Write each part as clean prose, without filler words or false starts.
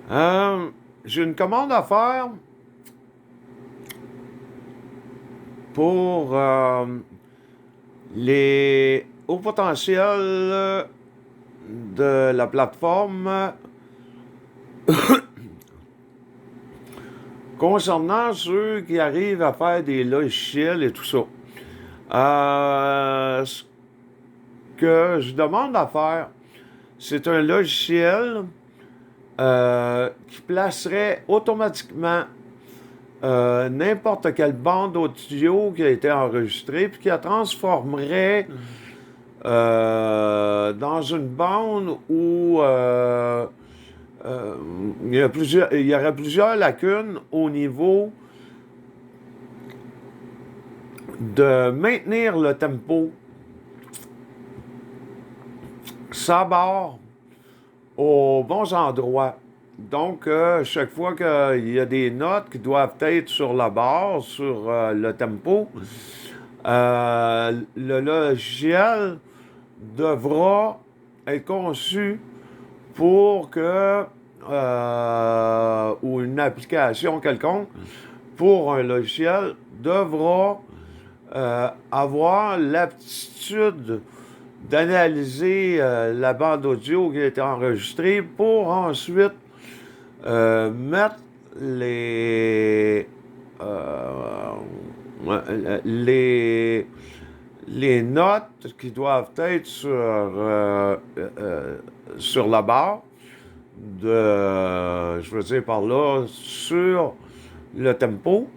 J'ai une commande à faire pour les hauts potentiels de la plateforme concernant ceux qui arrivent à faire des logiciels et tout ça. Ce que je demande à faire, c'est un logiciel qui placerait automatiquement n'importe quelle bande audio qui a été enregistrée, puis qui la transformerait dans une bande où il y aurait plusieurs lacunes au niveau de maintenir le tempo sa barre aux bons endroits. Donc, chaque fois qu'il y a des notes qui doivent être sur la barre, sur le tempo, le logiciel devra être conçu pour que, ou une application quelconque, pour un logiciel, devra avoir l'aptitude d'analyser la bande audio qui a été enregistrée pour ensuite mettre les, les notes qui doivent être sur la barre, je veux dire par là, sur le tempo,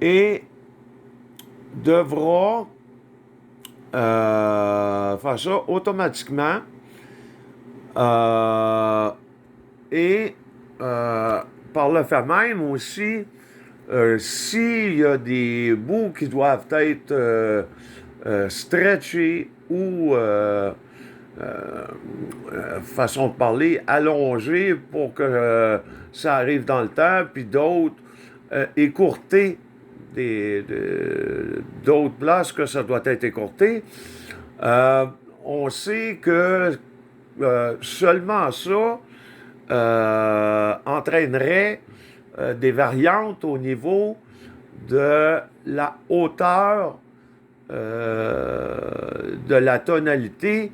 et devra faire ça automatiquement et par le fait même aussi, s'il y a des bouts qui doivent être stretchés ou façon de parler, allongés pour que ça arrive dans le temps, puis d'autres écourtés d'autres places que ça doit être écourté. On sait que seulement ça entraînerait des variantes au niveau de la hauteur de la tonalité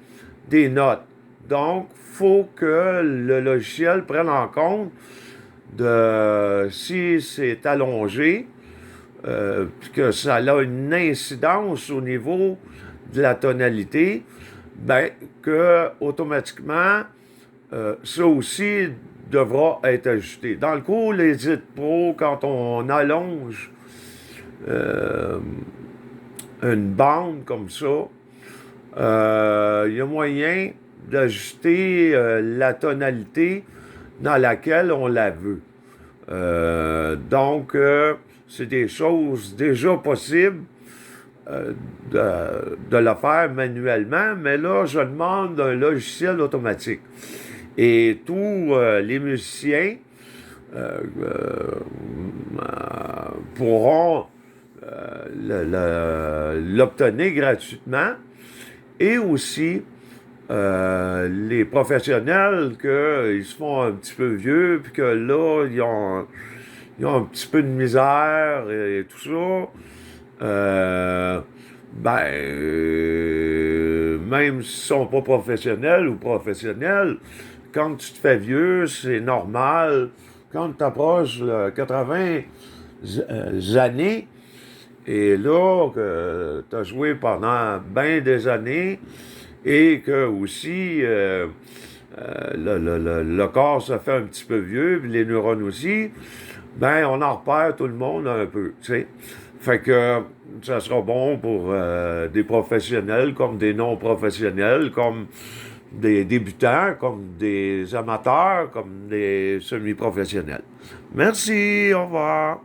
des notes. Donc, il faut que le logiciel prenne en compte si c'est allongé, que ça a une incidence au niveau de la tonalité, ben, que automatiquement, ça aussi devra être ajusté. Dans le cours, les Edit Pro, quand on allonge une bande comme ça, il y a moyen d'ajuster la tonalité dans laquelle on la veut. Donc, c'est des choses déjà possibles de le faire manuellement, mais là, je demande un logiciel automatique. Et tous les musiciens pourront l'obtenir gratuitement, et aussi les professionnels qu'ils se font un petit peu vieux, puis que là, ils ont un petit peu de misère et tout ça. Même s'ils ne sont pas professionnels ou professionnels, quand tu te fais vieux, c'est normal. Quand tu approches 80 années, et là, que tu as joué pendant bien des années, et que aussi le corps se fait un petit peu vieux, puis les neurones aussi, ben on en repère tout le monde un peu, tu sais. Fait que ça sera bon pour des professionnels comme des non-professionnels, comme des débutants, comme des amateurs, comme des semi-professionnels. Merci, au revoir.